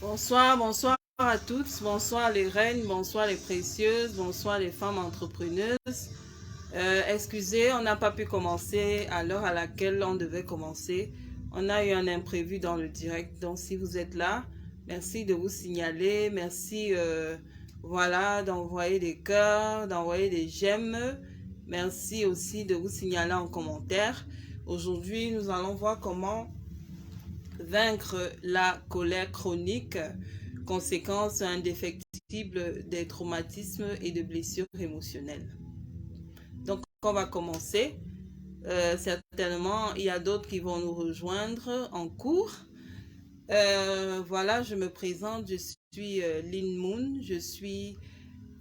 Bonsoir, bonsoir à toutes, bonsoir les reines, bonsoir les précieuses, bonsoir les femmes entrepreneuses. Excusez, on n'a pas pu commencer à l'heure à laquelle on devait commencer. On a eu un imprévu dans le direct, donc si vous êtes là, merci de vous signaler, merci voilà, d'envoyer des cœurs, d'envoyer des j'aime. Merci aussi de vous signaler en commentaire. Aujourd'hui, nous allons voir comment vaincre la colère chronique, conséquence indéfectible des traumatismes et de blessures émotionnelles. Donc, on va commencer. Certainement, il y a d'autres qui vont nous rejoindre en cours. Voilà, je me présente. Je suis Lynn Moon. Je suis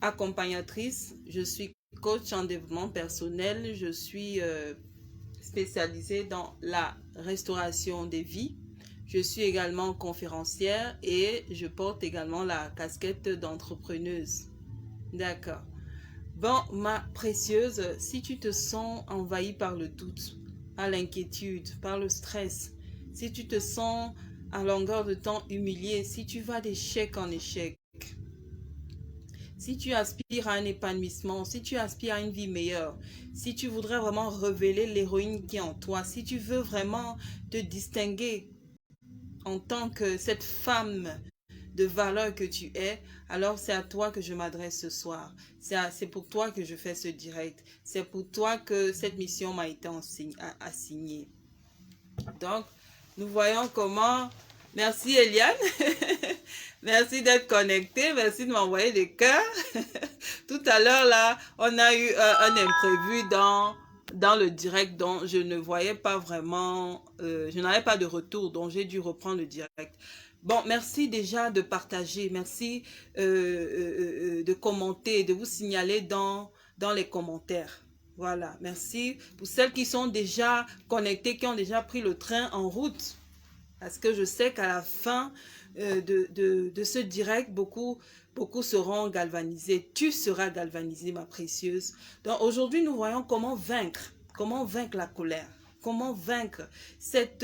accompagnatrice. Je suis coach en développement personnel. Je suis spécialisée dans la restauration des vies. Je suis également conférencière et je porte également la casquette d'entrepreneuse. D'accord. Bon, ma précieuse, si tu te sens envahie par le doute, par l'inquiétude, par le stress, si tu te sens à longueur de temps humiliée, si tu vas d'échec en échec, si tu aspires à un épanouissement, si tu aspires à une vie meilleure, si tu voudrais vraiment révéler l'héroïne qui est en toi, si tu veux vraiment te distinguer en tant que cette femme de valeur que tu es, alors c'est à toi que je m'adresse ce soir. C'est pour toi que je fais ce direct. C'est pour toi que cette mission m'a été assignée. Donc, nous voyons comment... Merci Eliane. Merci d'être connecté. Merci de m'envoyer des cœurs. Tout à l'heure, là, on a eu un imprévu dans le direct dont je ne voyais pas vraiment... je n'avais pas de retour, donc j'ai dû reprendre le direct. Bon, merci déjà de partager. Merci de commenter, de vous signaler dans les commentaires. Voilà, merci pour celles qui sont déjà connectées, qui ont déjà pris le train en route. Parce que je sais qu'à la fin de ce direct, beaucoup seront galvanisés. Tu seras galvanisée, ma précieuse. Donc aujourd'hui, nous voyons comment vaincre la colère. Comment vaincre cette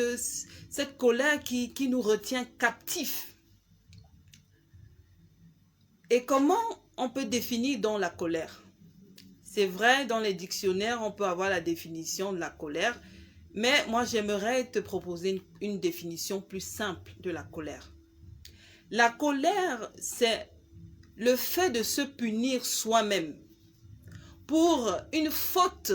colère qui nous retient captifs. Et comment on peut définir donc la colère? C'est vrai, dans les dictionnaires, on peut avoir la définition de la colère. Mais moi, j'aimerais te proposer une définition plus simple de la colère. La colère, c'est le fait de se punir soi-même pour une faute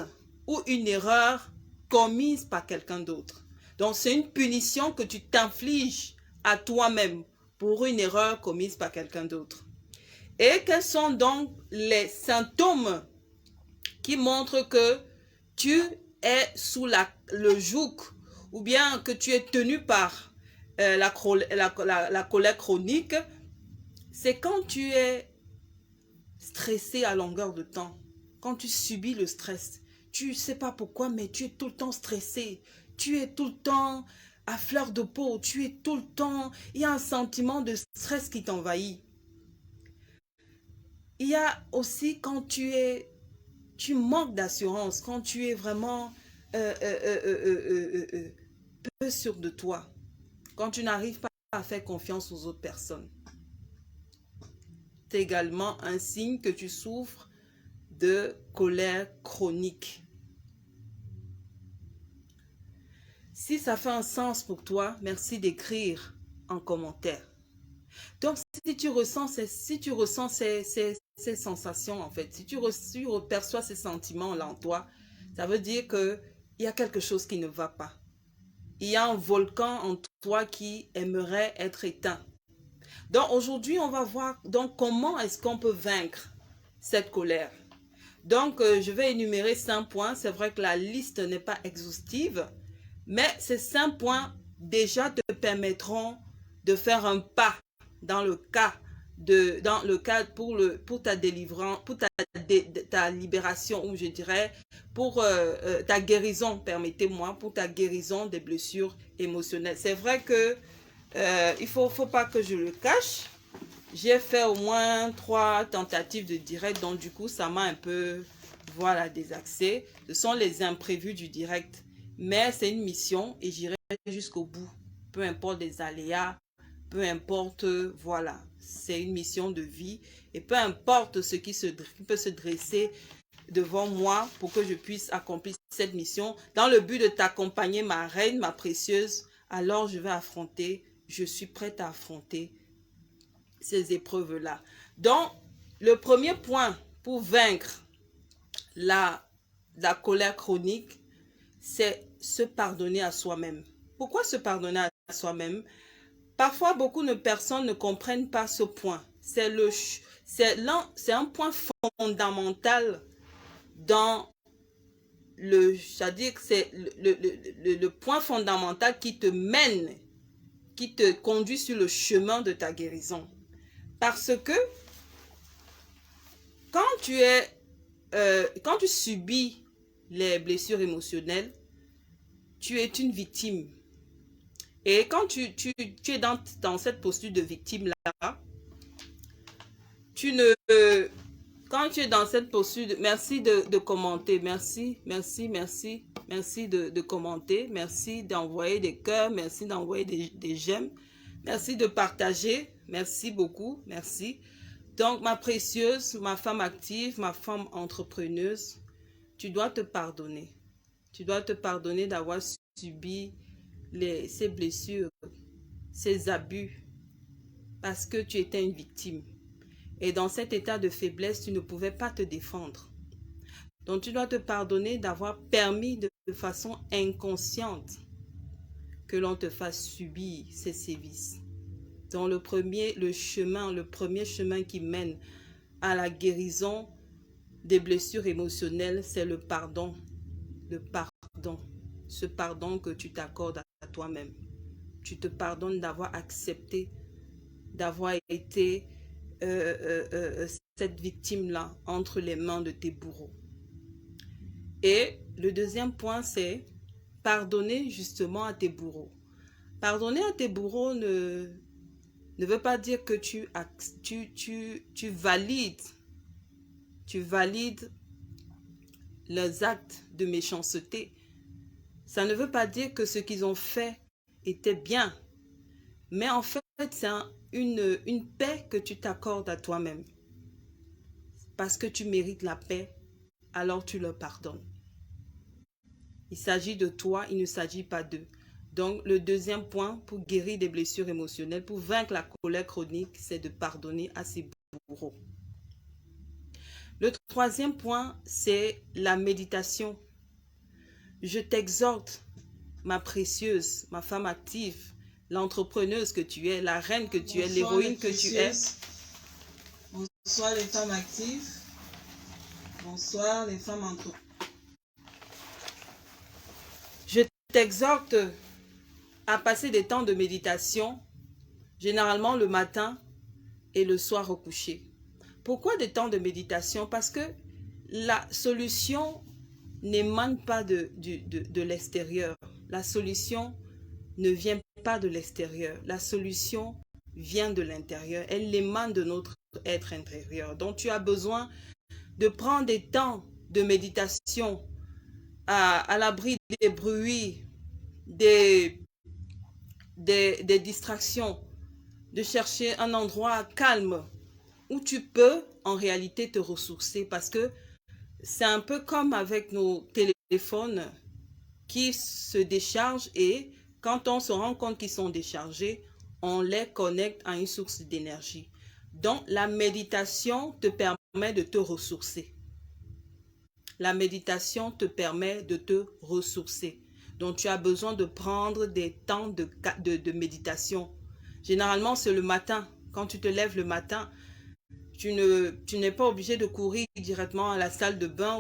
ou une erreur commise par quelqu'un d'autre. Donc, c'est une punition que tu t'infliges à toi-même pour une erreur commise par quelqu'un d'autre. Et quels sont donc les symptômes qui montrent que tu es sous le joug ou bien que tu es tenu par la colère chronique? C'est quand tu es stressé à longueur de temps, quand tu subis le stress. Tu ne sais pas pourquoi, mais tu es tout le temps stressé. Tu es tout le temps à fleur de peau. Tu es tout le temps... Il y a un sentiment de stress qui t'envahit. Il y a aussi quand tu manques d'assurance, quand tu es vraiment peu sûr de toi, quand tu n'arrives pas à faire confiance aux autres personnes. C'est également un signe que tu souffres de colère chronique. Si ça fait un sens pour toi, merci d'écrire en commentaire. Donc, si tu ressens ces sensations, en fait, si tu perçois ces sentiments-là en toi, ça veut dire qu'il y a quelque chose qui ne va pas. Il y a un volcan en toi qui aimerait être éteint. Donc, aujourd'hui, on va voir donc, comment est-ce qu'on peut vaincre cette colère. Donc, je vais énumérer 5 points. C'est vrai que la liste n'est pas exhaustive, mais ces 5 points déjà te permettront de faire un pas dans le cas pour ta délivrance, pour ta libération, ou je dirais pour ta guérison, permettez-moi, pour ta guérison des blessures émotionnelles. C'est vrai que il faut pas que je le cache. J'ai fait au moins 3 tentatives de direct, donc du coup, ça m'a un peu, voilà, désaxé. Ce sont les imprévus du direct. Mais c'est une mission et j'irai jusqu'au bout. Peu importe les aléas, peu importe, voilà, c'est une mission de vie. Et peu importe ce qui peut se dresser devant moi pour que je puisse accomplir cette mission, dans le but de t'accompagner, ma reine, ma précieuse, alors je suis prête à affronter ces épreuves-là. Donc, le premier point pour vaincre la colère chronique, c'est se pardonner à soi-même. Pourquoi se pardonner à soi-même? Parfois, beaucoup de personnes ne comprennent pas ce point. C'est un point fondamental dans c'est-à-dire que c'est le point fondamental qui te mène, qui te conduit sur le chemin de ta guérison. Parce que quand tu subis les blessures émotionnelles, tu es une victime. Et quand tu es dans cette posture de victime-là, quand tu es dans cette posture, merci de commenter, merci de commenter, merci d'envoyer des cœurs, merci d'envoyer des j'aime, merci de partager, merci beaucoup, merci. Donc, ma précieuse, ma femme active, ma femme entrepreneuse, tu dois te pardonner. Tu dois te pardonner d'avoir subi ces blessures, ces abus, parce que tu étais une victime. Et dans cet état de faiblesse, tu ne pouvais pas te défendre. Donc, tu dois te pardonner d'avoir permis de façon inconsciente que l'on te fasse subir ces sévices. Donc, le premier chemin qui mène à la guérison des blessures émotionnelles, c'est le pardon. Le pardon. Ce pardon que tu t'accordes à toi-même. Tu te pardonnes d'avoir accepté, d'avoir été cette victime-là entre les mains de tes bourreaux. Et le deuxième point, c'est pardonner justement à tes bourreaux. Pardonner à tes bourreaux ne veut pas dire que tu valides leurs actes de méchanceté. Ça ne veut pas dire que ce qu'ils ont fait était bien. Mais en fait, c'est une paix que tu t'accordes à toi-même. Parce que tu mérites la paix, alors tu leur pardonnes. Il s'agit de toi, il ne s'agit pas d'eux. Donc, le deuxième point pour guérir des blessures émotionnelles, pour vaincre la colère chronique, c'est de pardonner à ses bourreaux. Le troisième point, c'est la méditation. Je t'exhorte, ma précieuse, ma femme active, l'entrepreneuse que tu es, la reine que tu es, l'héroïne que tu es. Bonsoir les femmes actives. Bonsoir les femmes entrepreneuses. Je t'exhorte à passer des temps de méditation, généralement le matin et le soir au coucher. Pourquoi des temps de méditation? Parce que la solution n'émane pas de l'extérieur. La solution ne vient pas de l'extérieur. La solution vient de l'intérieur. Elle émane de notre être intérieur. Donc, tu as besoin de prendre des temps de méditation à l'abri des bruits, des distractions, de chercher un endroit calme où tu peux en réalité te ressourcer, parce que c'est un peu comme avec nos téléphones qui se déchargent, et quand on se rend compte qu'ils sont déchargés, on les connecte à une source d'énergie. Donc, la méditation te permet de te ressourcer. La méditation te permet de te ressourcer. Donc, tu as besoin de prendre des temps de méditation. Généralement, c'est le matin. Quand tu te lèves le matin, tu n'es pas obligé de courir directement à la salle de bain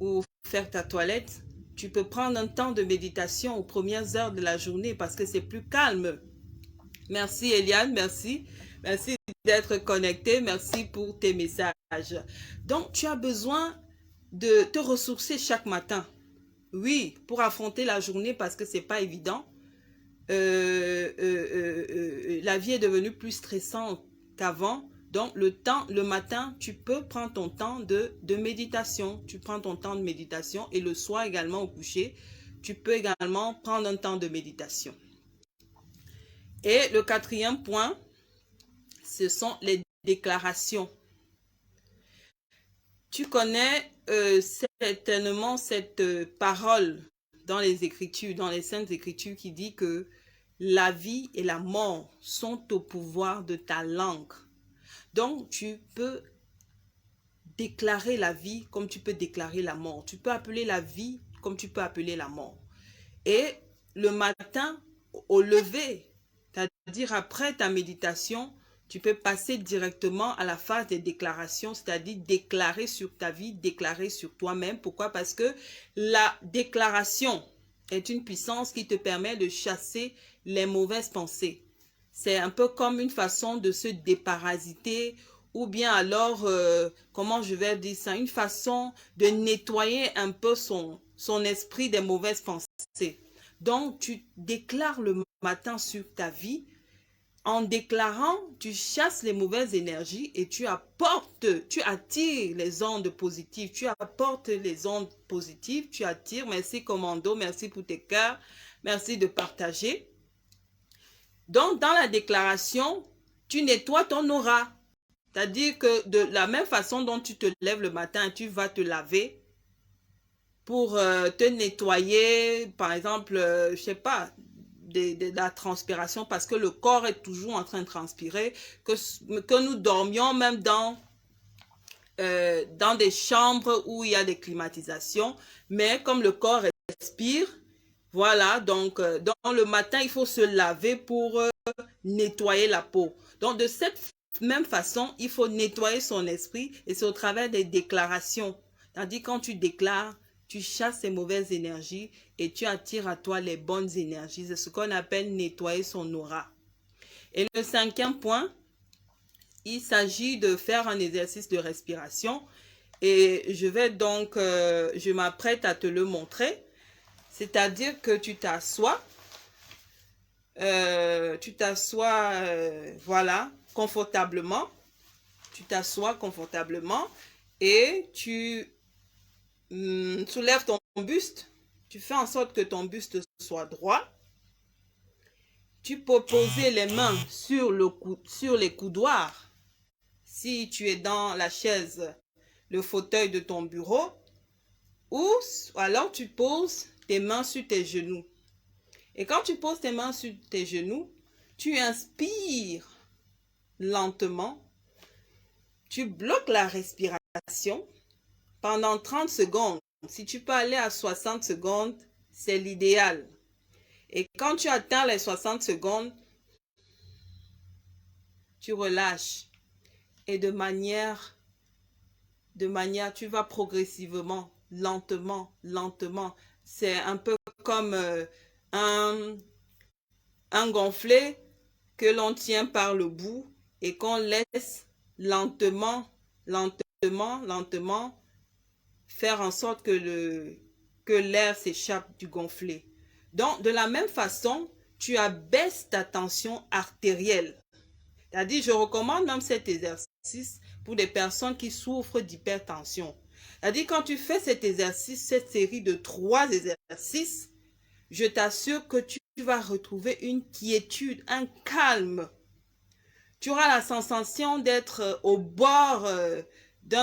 ou faire ta toilette. Tu peux prendre un temps de méditation aux premières heures de la journée parce que c'est plus calme. Merci Eliane, merci. Merci d'être connecté, merci pour tes messages. Donc, tu as besoin de te ressourcer chaque matin. Oui, pour affronter la journée parce que c'est pas évident. La vie est devenue plus stressante qu'avant. Donc, le matin, tu peux prendre ton temps de méditation. Tu prends ton temps de méditation et le soir également au coucher, tu peux également prendre un temps de méditation. Et le quatrième point, ce sont les déclarations. Tu connais certainement cette parole dans les Écritures, dans les Saintes Écritures qui dit que la vie et la mort sont au pouvoir de ta langue. Donc, tu peux déclarer la vie comme tu peux déclarer la mort. Tu peux appeler la vie comme tu peux appeler la mort. Et le matin, au lever, c'est-à-dire après ta méditation, tu peux passer directement à la phase des déclarations, c'est-à-dire déclarer sur ta vie, déclarer sur toi-même. Pourquoi? Parce que la déclaration est une puissance qui te permet de chasser les mauvaises pensées. C'est un peu comme une façon de se déparasiter ou bien alors, comment je vais dire ça, une façon de nettoyer un peu son esprit des mauvaises pensées. Donc, tu déclares le matin sur ta vie. En déclarant, tu chasses les mauvaises énergies et tu attires les ondes positives. Tu apportes les ondes positives, tu attires. Merci commando, merci pour tes cœurs, merci de partager. Donc, dans la déclaration, tu nettoies ton aura. C'est-à-dire que de la même façon dont tu te lèves le matin, tu vas te laver pour te nettoyer, par exemple, je sais pas, de la transpiration, parce que le corps est toujours en train de transpirer, que nous dormions même dans des chambres où il y a des climatisations, mais comme le corps respire, voilà, donc dans le matin, il faut se laver pour nettoyer la peau. Donc de cette même façon, il faut nettoyer son esprit et c'est au travers des déclarations. Tandis quand tu déclares, tu chasses ces mauvaises énergies et tu attires à toi les bonnes énergies. C'est ce qu'on appelle nettoyer son aura. Et le cinquième point, il s'agit de faire un exercice de respiration. Et je vais donc, je m'apprête à te le montrer. C'est-à-dire que tu t'assois. Voilà, confortablement. Tu t'assois confortablement et tu soulèves ton buste. Tu fais en sorte que ton buste soit droit. Tu peux poser les mains sur les coudoirs. Si tu es dans la chaise, le fauteuil de ton bureau, ou alors tu poses tes mains sur tes genoux. Et quand tu poses tes mains sur tes genoux, tu inspires lentement. Tu bloques la respiration pendant 30 secondes. Si tu peux aller à 60 secondes, c'est l'idéal. Et quand tu atteins les 60 secondes, tu relâches. Et de manière, tu vas progressivement, lentement. C'est un peu comme un gonflet que l'on tient par le bout et qu'on laisse lentement faire en sorte que l'air s'échappe du gonflet. Donc, de la même façon, tu abaisses ta tension artérielle. C'est-à-dire, je recommande même cet exercice pour des personnes qui souffrent d'hypertension. C'est-à-dire, quand tu fais cet exercice, cette série de 3 exercices, je t'assure que tu vas retrouver une quiétude, un calme. Tu auras la sensation d'être au bord